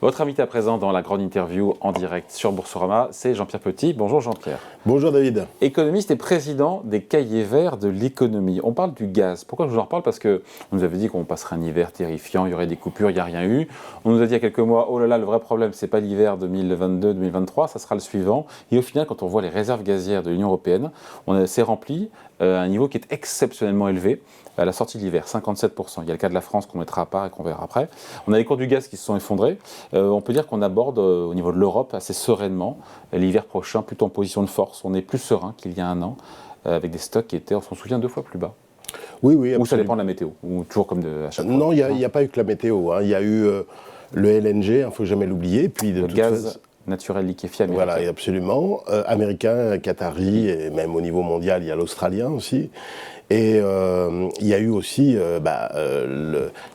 Votre invité à présent dans la grande interview en direct sur Boursorama, c'est Jean-Pierre Petit. Bonjour Jean-Pierre. Bonjour David. Économiste et président des Cahiers Verts de l'économie. On parle du gaz. Pourquoi je vous en reparle? Parce qu'on nous avait dit qu'on passerait un hiver terrifiant, il y aurait des coupures, il n'y a rien eu. On nous a dit il y a quelques mois, oh là là, le vrai problème, c'est pas l'hiver 2022-2023, ça sera le suivant. Et au final, quand on voit les réserves gazières de l'Union européenne, c'est rempli à un niveau qui est exceptionnellement élevé. À la sortie de l'hiver, 57%. Il y a le cas de la France qu'on mettra à part et qu'on verra après. On a les cours du gaz qui se sont effondrés. On peut dire qu'on aborde au niveau de l'Europe assez sereinement l'hiver prochain, plutôt en position de force. On est plus serein qu'il y a un an, avec des stocks qui étaient, on s'en souvient, 2 fois plus bas. Oui, absolument. Ou ça dépend de la météo, ou toujours comme à chaque fois. Non, il n'y a pas eu que la météo. Il y a eu le LNG, il ne faut jamais l'oublier. Puis le gaz naturel liquéfié américain. Voilà, absolument. Américain, qatari, et même au niveau mondial, il y a l'australien aussi. Et il y a eu aussi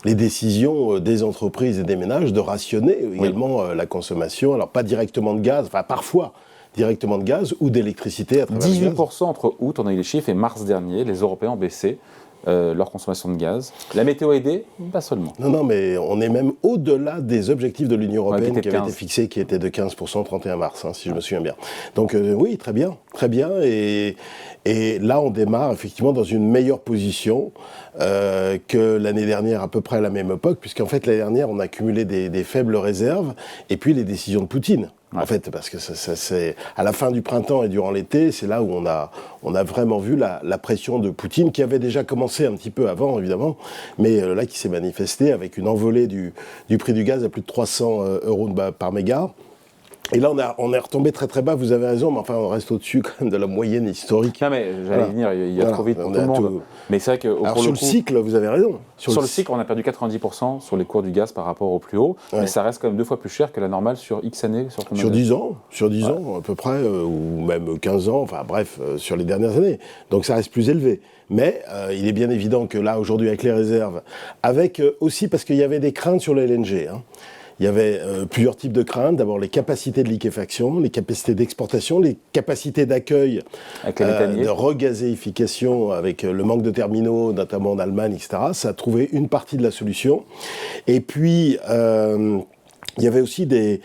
les décisions des entreprises et des ménages de rationner également la consommation. Alors pas directement de gaz, enfin parfois directement de gaz ou d'électricité à travers 18% le gaz. entre août, on a eu les chiffres, et mars dernier, les Européens ont baissé leur consommation de gaz. La météo a aidé, pas seulement. Non, mais on est même au-delà des objectifs de l'Union européenne qui avaient été 15. fixés, qui étaient de 15% 31 mars, si je me souviens bien. Donc oui, très bien. Et là, on démarre effectivement dans une meilleure position que l'année dernière, à peu près à la même époque, puisqu'en fait, l'année dernière, on a accumulé des faibles réserves, et puis les décisions de Poutine. Ouais. En fait, parce que c'est à la fin du printemps et durant l'été, c'est là où on a vraiment vu la pression de Poutine, qui avait déjà commencé un petit peu avant, évidemment, mais là qui s'est manifestée avec une envolée du prix du gaz à plus de 300 euros par méga. Et là, on est retombé très très bas, vous avez raison, mais enfin, on reste au-dessus quand même de la moyenne historique. Non, mais j'allais venir, il y a trop vite pour tout le monde. Mais c'est vrai que alors, sur le cycle, vous avez raison. Sur le cycle, on a perdu 90% sur les cours du gaz par rapport au plus haut, mais ça reste quand même 2 fois plus cher que la normale sur X années. Sur 10 ans, à peu près, ou même 15 ans, enfin bref, sur les dernières années. Donc ça reste plus élevé. Mais il est bien évident que là, aujourd'hui, avec les réserves, avec aussi parce qu'il y avait des craintes sur le LNG, il y avait plusieurs types de craintes. D'abord, les capacités de liquéfaction, les capacités d'exportation, les capacités d'accueil, de regazéification avec le manque de terminaux, notamment en Allemagne, etc. Ça a trouvé une partie de la solution. Et puis, il y avait aussi des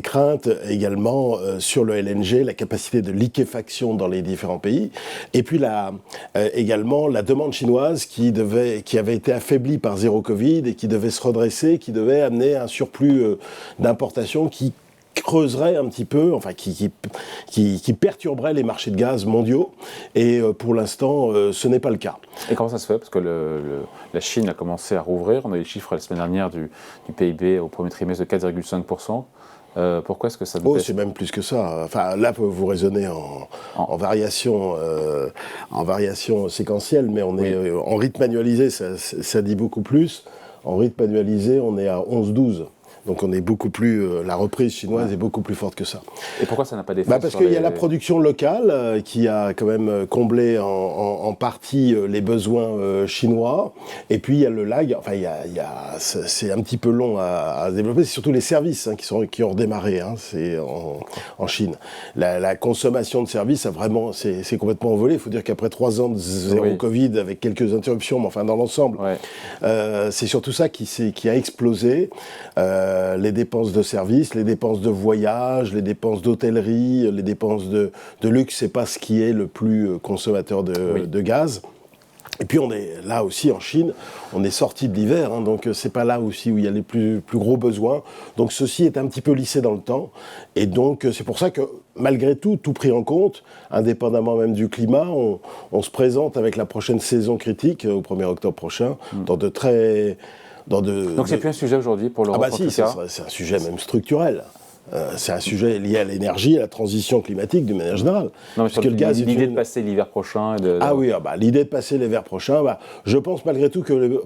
craintes également sur le LNG, la capacité de liquéfaction dans les différents pays, et puis également la demande chinoise qui avait été affaiblie par zéro Covid et qui devait se redresser, qui devait amener un surplus d'importation qui creuserait un petit peu, enfin qui perturberait les marchés de gaz mondiaux. Et pour l'instant, ce n'est pas le cas. Et comment ça se fait? Parce que la Chine a commencé à rouvrir. On a eu les chiffres la semaine dernière du PIB au premier trimestre de 4,5%. Pourquoi est-ce que ça baisse? C'est même plus que ça. Enfin, là, vous raisonnez en variation séquentielle, mais on est en rythme annualisé, ça dit beaucoup plus. En rythme annualisé, on est à 11-12. Donc on est beaucoup plus, la reprise chinoise est beaucoup plus forte que ça. Et pourquoi ça n'a pas d'effet? Parce qu'il y a la production locale qui a quand même comblé en partie les besoins chinois. Et puis il y a le lag, enfin c'est un petit peu long à se développer. C'est surtout les services qui ont redémarré c'est en Chine. La consommation de services a vraiment, c'est complètement envolé. Il faut dire qu'après 3 ans de zéro Covid avec quelques interruptions, mais enfin dans l'ensemble, c'est surtout ça qui a explosé. Les dépenses de services, les dépenses de voyage, les dépenses d'hôtellerie, les dépenses de luxe, c'est pas ce qui est le plus consommateur de gaz. Et puis on est là aussi en Chine, on est sorti de l'hiver, donc c'est pas là aussi où il y a les plus gros besoins. Donc ceci est un petit peu lissé dans le temps. Et donc c'est pour ça que malgré tout pris en compte, indépendamment même du climat, on se présente avec la prochaine saison critique au 1er octobre prochain dans de très... Donc c'est plus un sujet aujourd'hui pour l'Europe? C'est un sujet même structurel. C'est un sujet lié à l'énergie, à la transition climatique d'une manière générale. Non, mais le gaz, l'idée de passer l'hiver prochain... l'idée de passer l'hiver prochain, je pense malgré tout que...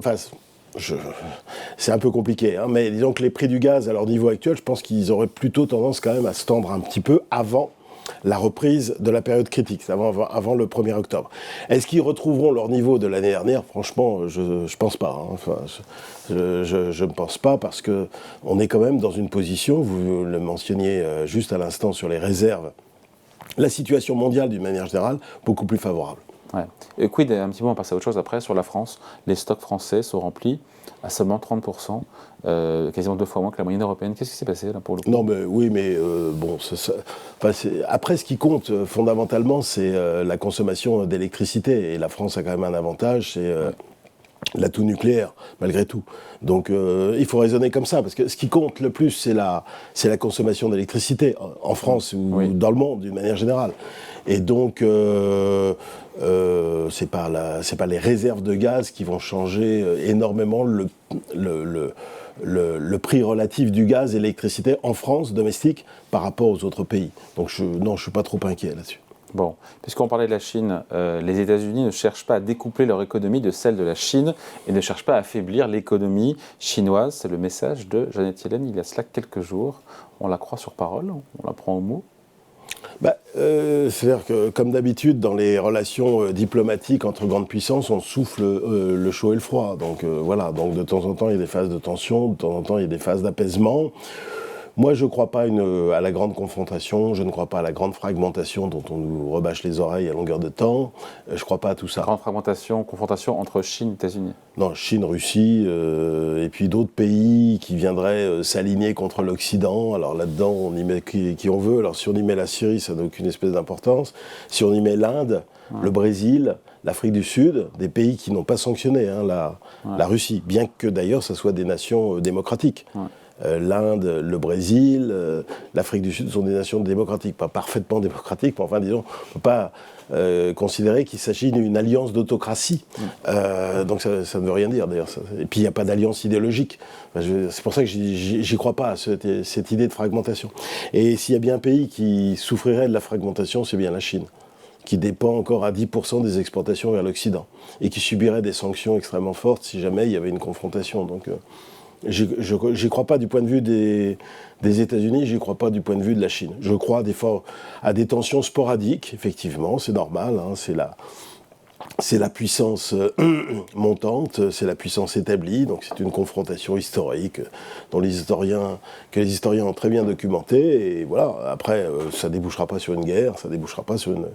c'est un peu compliqué, mais disons que les prix du gaz à leur niveau actuel, je pense qu'ils auraient plutôt tendance quand même à se tendre un petit peu avant la reprise de la période critique, avant le 1er octobre. Est-ce qu'ils retrouveront leur niveau de l'année dernière? Franchement, je pense pas. Je ne pense pas parce qu'on est quand même dans une position, vous le mentionniez juste à l'instant sur les réserves, la situation mondiale d'une manière générale, beaucoup plus favorable. Ouais. Et quid, un petit peu, on va passer à autre chose après, sur la France. Les stocks français sont remplis à seulement 30%, quasiment 2 fois moins que la moyenne européenne. Qu'est-ce qui s'est passé là pour le coup? Non, mais oui, mais bon, enfin, après, ce qui compte fondamentalement, c'est la consommation d'électricité. Et la France a quand même un avantage, c'est l'atout nucléaire, malgré tout. Donc, il faut raisonner comme ça, parce que ce qui compte le plus, c'est la consommation d'électricité, en France ou dans le monde, d'une manière générale. Et donc, c'est pas les réserves de gaz qui vont changer énormément le prix relatif du gaz et l'électricité en France, domestique, par rapport aux autres pays. Donc, je suis pas trop inquiet là-dessus. Bon, puisqu'on parlait de la Chine, les États-Unis ne cherchent pas à découpler leur économie de celle de la Chine et ne cherchent pas à affaiblir l'économie chinoise. C'est le message de Janet Yellen il y a cela quelques jours. On la croit sur parole, on la prend au mot. C'est-à-dire que, comme d'habitude, dans les relations diplomatiques entre grandes puissances, on souffle le chaud et le froid. Donc voilà, donc de temps en temps, il y a des phases de tension, de temps en temps, il y a des phases d'apaisement. Moi, je ne crois pas à la grande confrontation, je ne crois pas à la grande fragmentation dont on nous rebâche les oreilles à longueur de temps. Je ne crois pas à tout ça. Grande fragmentation, confrontation entre Chine et États-Unis. Non, Chine, Russie, et puis d'autres pays qui viendraient s'aligner contre l'Occident. Alors là-dedans, on y met qui on veut. Alors si on y met la Syrie, ça n'a aucune espèce d'importance. Si on y met l'Inde, le Brésil, l'Afrique du Sud, des pays qui n'ont pas sanctionné la Russie, bien que d'ailleurs, ça soit des nations démocratiques. L'Inde, le Brésil, l'Afrique du Sud sont des nations démocratiques, pas parfaitement démocratiques, mais enfin disons, on ne peut pas considérer qu'il s'agit d'une alliance d'autocratie. Donc ça ne veut rien dire d'ailleurs. Et puis il n'y a pas d'alliance idéologique. C'est pour ça que j'y crois pas à cette idée de fragmentation. Et s'il y a bien un pays qui souffrirait de la fragmentation, c'est bien la Chine, qui dépend encore à 10% des exportations vers l'Occident et qui subirait des sanctions extrêmement fortes si jamais il y avait une confrontation. Donc j'y crois pas du point de vue des États-Unis, j'y crois pas du point de vue de la Chine. Je crois des fois à des tensions sporadiques, effectivement, c'est normal, hein, c'est la puissance montante, c'est la puissance établie, donc c'est une confrontation historique que les historiens ont très bien documenté, et voilà, après ça débouchera pas sur une guerre, ça débouchera pas sur une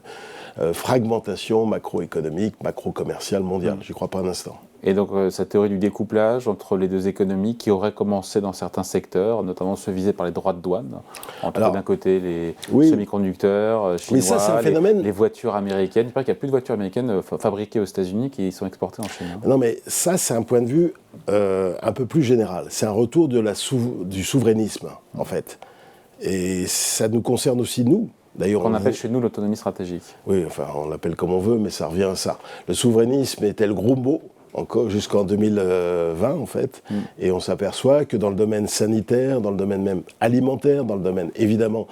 fragmentation macroéconomique, macro-commerciale mondiale, j'y crois pas un instant. Et donc cette théorie du découplage entre les deux économies qui aurait commencé dans certains secteurs, notamment ceux visés par les droits de douane, entre d'un côté les semi-conducteurs chinois, ça, c'est un phénomène... les voitures américaines. Il paraît qu'il n'y a plus de voitures américaines fabriquées aux États-Unis qui sont exportées en Chine. Non mais ça c'est un point de vue un peu plus général. C'est un retour du souverainisme en fait. Et ça nous concerne aussi nous. D'ailleurs, on appelle chez nous l'autonomie stratégique. Oui, enfin on l'appelle comme on veut, mais ça revient à ça. Le souverainisme était le gros mot jusqu'en 2020 en fait, et on s'aperçoit que dans le domaine sanitaire, dans le domaine même alimentaire, dans le domaine évidemment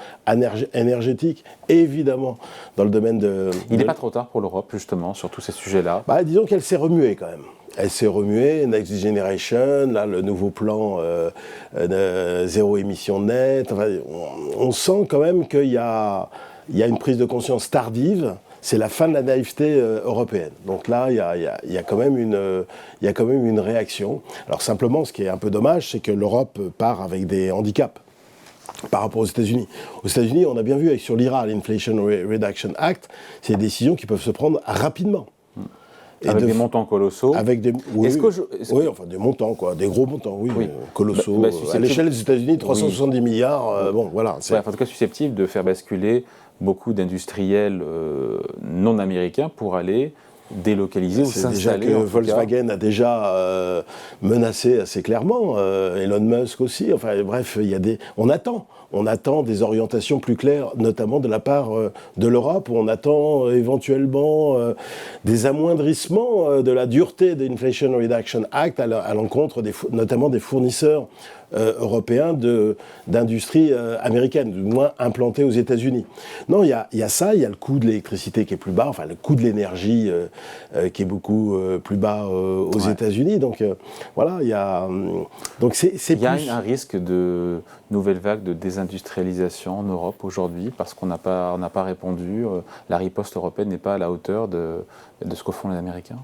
énergétique, évidemment dans le domaine de... Il n'est pas trop tard pour l'Europe justement sur tous ces sujets-là. Disons qu'elle s'est remuée quand même. Elle s'est remuée, Next Generation, là, le nouveau plan zéro émission nette. Enfin, on sent quand même qu'il y a une prise de conscience tardive. C'est la fin de la naïveté européenne. Donc là, il y a quand même une réaction. Alors simplement, ce qui est un peu dommage, c'est que l'Europe part avec des handicaps par rapport aux États-Unis. Aux États-Unis, on a bien vu sur l'IRA, l'Inflation Reduction Act, c'est des décisions qui peuvent se prendre rapidement. Avec des montants colossaux. Avec des, enfin des montants, quoi, des gros montants, colossaux. À l'échelle des États-Unis, 370 milliards, bon, voilà. En tout cas, susceptible de faire basculer beaucoup d'industriels non américains pour aller délocaliser ou s'installer. Déjà que Volkswagen a déjà menacé assez clairement, Elon Musk aussi, enfin bref, on attend des orientations plus claires, notamment de la part de l'Europe, où on attend éventuellement des amoindrissements de la dureté de l'Inflation Reduction Act à l'encontre notamment des fournisseurs européens d'industrie américaine, du moins implantée aux États-Unis. Non, il y a ça, il y a le coût de l'électricité qui est plus bas, enfin le coût de l'énergie qui est beaucoup plus bas aux États-Unis. Donc voilà, il y a un risque de nouvelle vague de désindustrialisation en Europe aujourd'hui parce qu'on n'a pas répondu. La riposte européenne n'est pas à la hauteur de ce que font les Américains.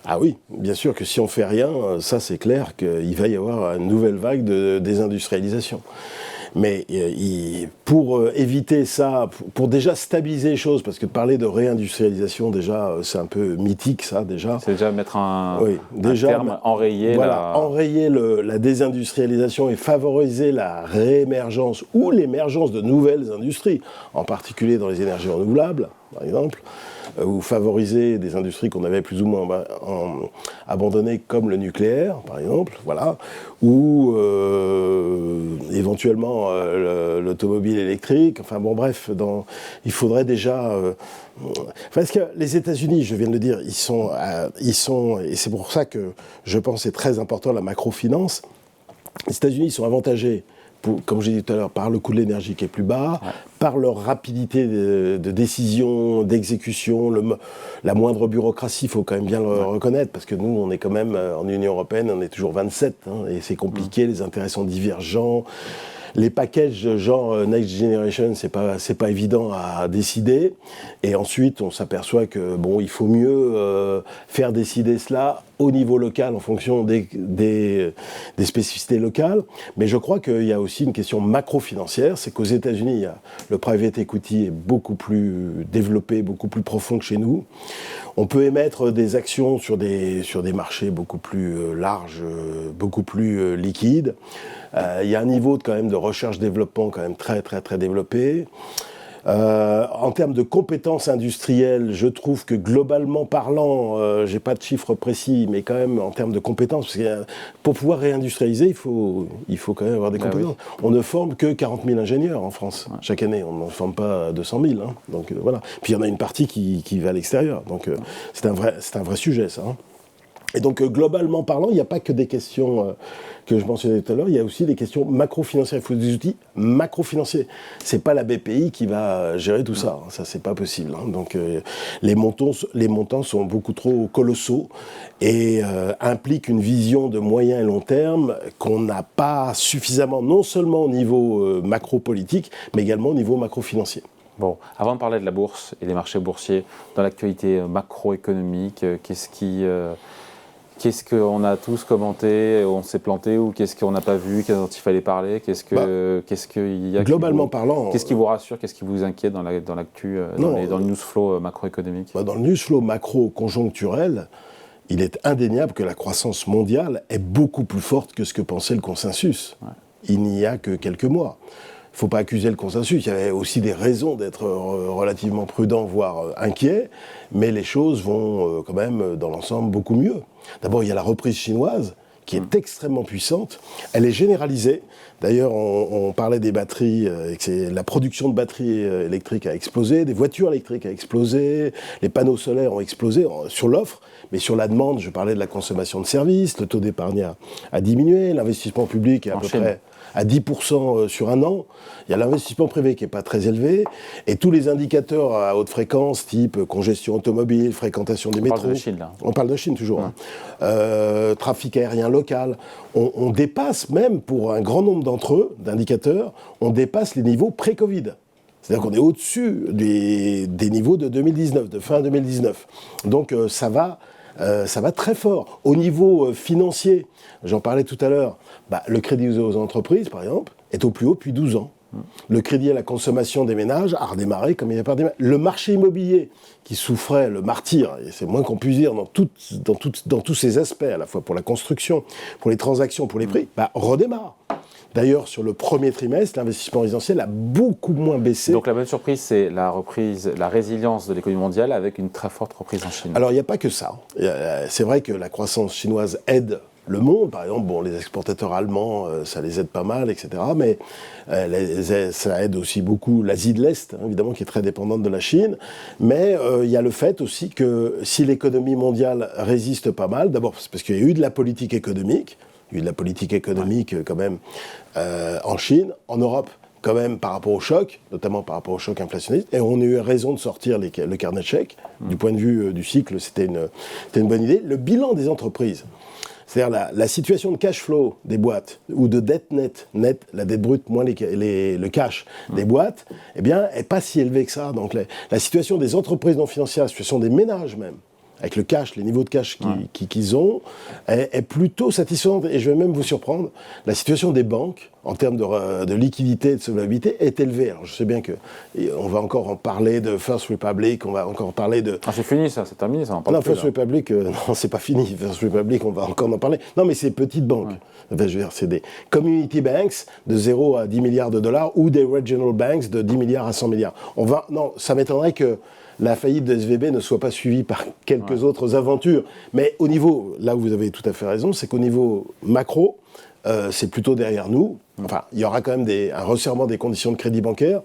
Ah oui, bien sûr que si on fait rien, ça c'est clair qu'il va y avoir une nouvelle vague de désindustrialisation. Mais pour éviter ça, pour déjà stabiliser les choses, parce que de parler de réindustrialisation, déjà, c'est un peu mythique, ça, déjà. C'est déjà mettre un déjà, terme, enrayer enrayer la désindustrialisation et favoriser la réémergence ou l'émergence de nouvelles industries, en particulier dans les énergies renouvelables, par exemple, ou favoriser des industries qu'on avait plus ou moins abandonnées, comme le nucléaire, par exemple, voilà, ou éventuellement l'automobile électrique. Enfin bon, bref, il faudrait déjà... parce que les États-Unis, je viens de le dire, ils sont, et c'est pour ça que je pense que c'est très important la macrofinance. Les États-Unis sont avantagés, comme j'ai dit tout à l'heure, par le coût de l'énergie qui est plus bas, par leur rapidité de décision, d'exécution, la moindre bureaucratie, il faut quand même bien le reconnaître, parce que nous, on est quand même, en Union européenne, on est toujours 27, et c'est compliqué, les intérêts sont divergents. Les packages genre Next Generation, c'est pas évident à décider. Et ensuite, on s'aperçoit que bon, il faut mieux faire décider cela au niveau local en fonction des spécificités locales. Mais je crois qu'il y a aussi une question macro-financière. C'est qu'aux États-Unis, le private equity est beaucoup plus développé, beaucoup plus profond que chez nous. On peut émettre des actions sur des marchés beaucoup plus larges, beaucoup plus liquides. Il y a un niveau quand même de recherche-développement quand même très très très développé. En termes de compétences industrielles, je trouve que globalement parlant, j'ai pas de chiffres précis, mais quand même en termes de compétences, parce que pour pouvoir réindustrialiser, il faut quand même avoir des compétences. Oui. On ne forme que 40 000 ingénieurs en France chaque année, on n'en forme pas 200 000. Hein. Donc voilà. Puis il y en a une partie qui va à l'extérieur. Donc c'est un vrai sujet ça. Hein. Et donc, globalement parlant, il n'y a pas que des questions que je mentionnais tout à l'heure, il y a aussi des questions macro-financières. Il faut des outils macro-financiers. C'est pas la BPI qui va gérer tout ça. Ça, c'est pas possible. Hein. Donc, les montants sont beaucoup trop colossaux et impliquent une vision de moyen et long terme qu'on n'a pas suffisamment, non seulement au niveau macro-politique, mais également au niveau macro-financier. Bon, avant de parler de la bourse et des marchés boursiers, dans l'actualité macroéconomique, qu'est-ce qu'on a tous commenté, on s'est planté, ou qu'est-ce qu'on n'a pas vu, dont il fallait parler, qu'est-ce qu'il y a globalement parlant, qu'est-ce qui vous rassure, qu'est-ce qui vous inquiète dans l'actu, dans le news flow macroéconomique? Dans le news flow macro-conjoncturel, il est indéniable que la croissance mondiale est beaucoup plus forte que ce que pensait le consensus. Ouais. Il n'y a que quelques mois. Il ne faut pas accuser le consensus, il y avait aussi des raisons d'être relativement prudent, voire inquiet, mais les choses vont quand même, dans l'ensemble, beaucoup mieux. D'abord, il y a la reprise chinoise, qui est extrêmement puissante. Elle est généralisée. D'ailleurs, on parlait des batteries, la production de batteries électriques a explosé, des voitures électriques a explosé, les panneaux solaires ont explosé sur l'offre, mais sur la demande, je parlais de la consommation de services, le taux d'épargne a diminué, l'investissement public est à peu près à 10% sur un an. Il y a l'investissement privé qui n'est pas très élevé, et tous les indicateurs à haute fréquence, type congestion automobile, fréquentation des métros. On parle de Chine, là. On parle de Chine, toujours. Hein. Trafic aérien local. On dépasse même, pour un grand nombre d'entre eux, d'indicateurs, on dépasse les niveaux pré-Covid. C'est-à-dire qu'on est au-dessus des niveaux de 2019, de fin 2019. Donc ça va très fort. Au niveau financier, j'en parlais tout à l'heure, le crédit aux entreprises, par exemple, est au plus haut depuis 12 ans. Le crédit à la consommation des ménages a redémarré comme il n'y a pas redémarré. Le marché immobilier, qui souffrait le martyre, et c'est moins qu'on puisse dire, dans tous ses aspects, à la fois pour la construction, pour les transactions, pour les prix, redémarre. D'ailleurs, sur le premier trimestre, l'investissement résidentiel a beaucoup moins baissé. Donc la bonne surprise, c'est la reprise, la résilience de l'économie mondiale avec une très forte reprise en Chine. Alors il n'y a pas que ça. C'est vrai que la croissance chinoise aide le monde. Par exemple, les exportateurs allemands, ça les aide pas mal, etc. Mais ça aide aussi beaucoup l'Asie de l'Est, hein, évidemment, qui est très dépendante de la Chine. Mais il y a le fait aussi que si l'économie mondiale résiste pas mal, d'abord parce qu'il y a eu de la politique économique, quand même en Chine, en Europe quand même par rapport au choc, notamment par rapport au choc inflationniste, et on a eu raison de sortir le carnet de chèques. Du point de vue du cycle, c'était une bonne idée. Le bilan des entreprises, c'est-à-dire la situation de cash flow des boîtes, ou de dette nette, la dette brute moins le cash des boîtes, eh bien, n'est pas si élevée que ça. Donc la situation des entreprises non financières, la situation des ménages même, avec le cash, les niveaux de cash qu'ils ont, est plutôt satisfaisante. Et je vais même vous surprendre, la situation des banques, en termes de liquidité et de solvabilité est élevé. Alors je sais bien qu'on va encore en parler de First Republic, on va encore parler de... Ah, c'est fini ça, c'est terminé ça. Non, First Republic, non, c'est pas fini. First Republic, on va encore en parler. Non, mais c'est petites banques. Enfin, je veux dire, c'est des community banks de 0 à 10 milliards de dollars ou des regional banks de 10 milliards à 100 milliards. Non, ça m'étonnerait que la faillite de SVB ne soit pas suivie par quelques autres aventures. Mais au niveau, là où vous avez tout à fait raison, c'est qu'au niveau macro, c'est plutôt derrière nous. Enfin, il y aura quand même un resserrement des conditions de crédit bancaire.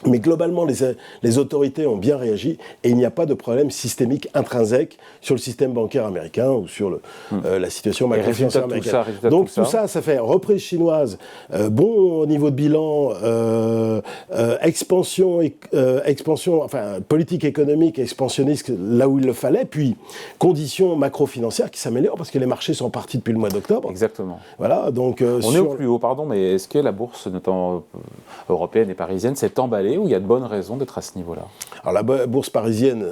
Mais globalement, les autorités ont bien réagi et il n'y a pas de problème systémique intrinsèque sur le système bancaire américain ou sur la situation macro-financière américaine. Donc tout ça fait reprise chinoise, bon niveau de bilan, expansion, enfin politique économique expansionniste là où il le fallait, puis conditions macro-financières qui s'améliorent parce que les marchés sont partis depuis le mois d'octobre. Exactement. Voilà, donc on est au plus haut, pardon, mais est-ce que la bourse, notamment européenne et parisienne, s'est emballée ou il y a de bonnes raisons d'être à ce niveau-là? Alors la bourse parisienne,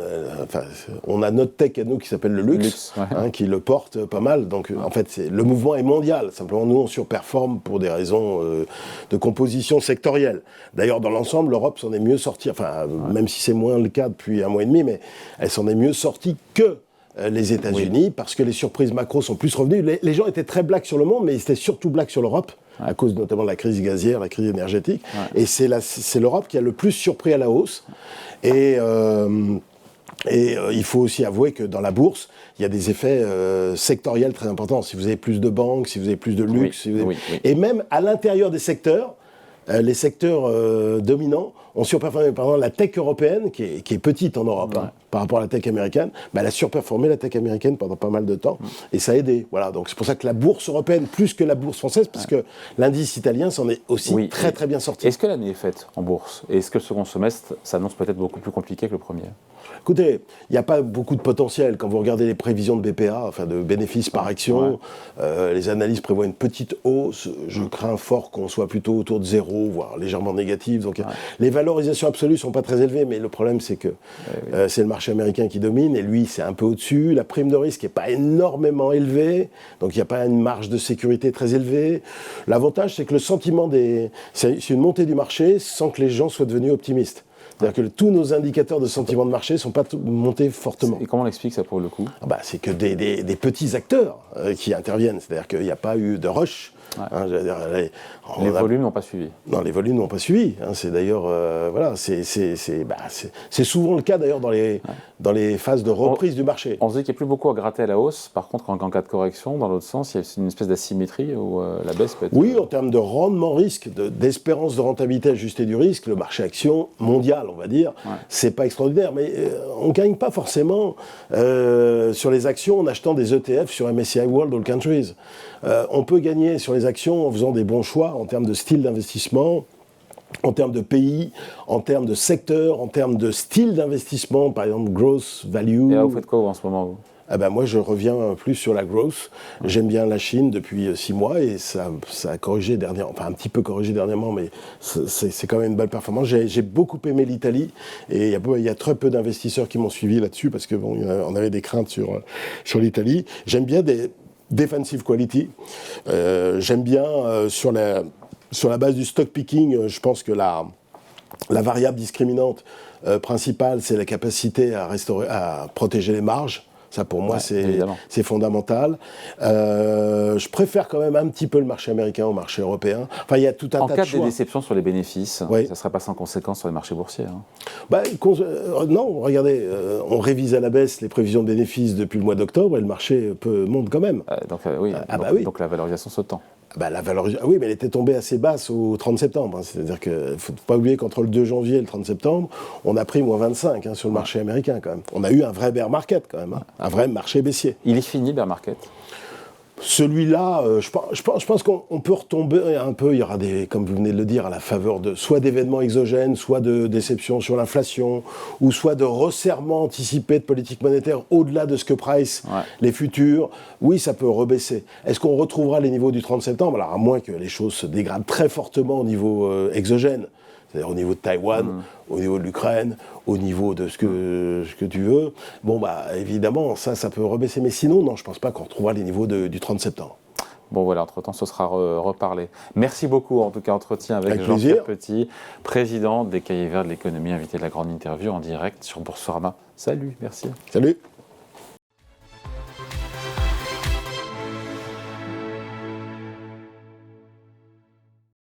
on a notre tech à nous qui s'appelle le luxe, qui le porte pas mal. Donc en fait, le mouvement est mondial. Simplement, nous, on surperforme pour des raisons de composition sectorielle. D'ailleurs, dans l'ensemble, l'Europe s'en est mieux sortie. Enfin, même si c'est moins le cas depuis un mois et demi, mais elle s'en est mieux sortie que les États-Unis, parce que les surprises macro sont plus revenues. Les gens étaient très black sur le monde, mais ils étaient surtout black sur l'Europe, à cause notamment de la crise gazière, la crise énergétique. Et c'est l'Europe qui a le plus surpris à la hausse. Et il faut aussi avouer que dans la bourse, il y a des effets sectoriels très importants. Si vous avez plus de banques, si vous avez plus de luxe, et même à l'intérieur des secteurs, les secteurs dominants ont surperformé. Par exemple, la tech européenne, qui est petite en Europe, par rapport à la tech américaine, elle a surperformé la tech américaine pendant pas mal de temps, et ça a aidé. Voilà, donc c'est pour ça que la bourse européenne, plus que la bourse française, parce que l'indice italien s'en est aussi très très bien sorti. Est-ce que l'année est faite en bourse? Et est-ce que le second semestre s'annonce peut-être beaucoup plus compliqué que le premier? Écoutez, il n'y a pas beaucoup de potentiel. Quand vous regardez les prévisions de BPA, enfin de bénéfices par action, les analyses prévoient une petite hausse. Je crains fort qu'on soit plutôt autour de 0, voire légèrement négatif. Donc les valorisations absolues ne sont pas très élevées, mais le problème c'est que c'est le marché américain qui domine, et lui c'est un peu au-dessus. La prime de risque n'est pas énormément élevée, donc il n'y a pas une marge de sécurité très élevée. L'avantage c'est que le sentiment c'est une montée du marché sans que les gens soient devenus optimistes. C'est-à-dire que tous nos indicateurs de sentiment de marché ne sont pas montés fortement. Et comment on explique ça pour le coup? C'est que des petits acteurs qui interviennent. C'est-à-dire qu'il n'y a pas eu de rush. Les volumes n'ont pas suivi. Non, les volumes n'ont pas suivi. C'est d'ailleurs, c'est souvent le cas d'ailleurs dans les phases de reprise du marché. On se dit qu'il n'y a plus beaucoup à gratter à la hausse. Par contre, en cas de correction, dans l'autre sens, il y a une espèce d'asymétrie où la baisse peut être... Oui, en termes de rendement risque, d'espérance de rentabilité ajustée du risque, le marché action mondial, on va dire, c'est pas extraordinaire. Mais on ne gagne pas forcément sur les actions en achetant des ETF sur MSCI World All Countries. On peut gagner sur les actions en faisant des bons choix en termes de style d'investissement, en termes de pays, en termes de secteur, en termes de style d'investissement, par exemple growth, value. Et là, vous faites quoi en ce moment vous? Moi, je reviens plus sur la growth. J'aime bien la Chine depuis 6 mois et ça a corrigé dernièrement, enfin un petit peu corrigé dernièrement, mais c'est quand même une belle performance. J'ai beaucoup aimé l'Italie et il y a très peu d'investisseurs qui m'ont suivi là-dessus parce que on avait des craintes sur l'Italie. J'aime bien des defensive quality. J'aime bien sur la base du stock picking, je pense que la variable discriminante principale, c'est la capacité à protéger les marges. Ça, pour moi, c'est fondamental. Je préfère quand même un petit peu le marché américain au marché européen. Enfin, il y a tout un tas de choix. En cas de déception sur les bénéfices, ça ne serait pas sans conséquence sur les marchés boursiers. Non, regardez, on révise à la baisse les prévisions de bénéfices depuis le mois d'octobre et le marché monte quand même. Donc la valorisation se tend. Oui, mais elle était tombée assez basse au 30 septembre. C'est-à-dire qu'il ne faut pas oublier qu'entre le 2 janvier et le 30 septembre, on a pris moins 25 sur le marché américain quand même. On a eu un vrai bear market quand même, un vrai marché baissier. Il est fini, bear market? Celui-là, je pense qu'on peut retomber un peu, il y aura comme vous venez de le dire, à la faveur soit d'événements exogènes, soit de déceptions sur l'inflation, ou soit de resserrement anticipé de politique monétaire au-delà de ce que price les futurs. Oui, ça peut rebaisser. Est-ce qu'on retrouvera les niveaux du 30 septembre? Alors, à moins que les choses se dégradent très fortement au niveau exogène, c'est-à-dire au niveau de Taïwan, au niveau de l'Ukraine, au niveau de ce que tu veux. Évidemment, ça peut rebaisser. Mais sinon, non, je ne pense pas qu'on retrouvera les niveaux du 30 septembre. Bon voilà, entre-temps, ce sera reparlé. Merci beaucoup, en tout cas, entretien avec Avec Jean-Pierre plaisir. Petit, président des Cahiers Verts de l'économie, invité de la grande interview en direct sur Boursorama. Salut, merci. Salut.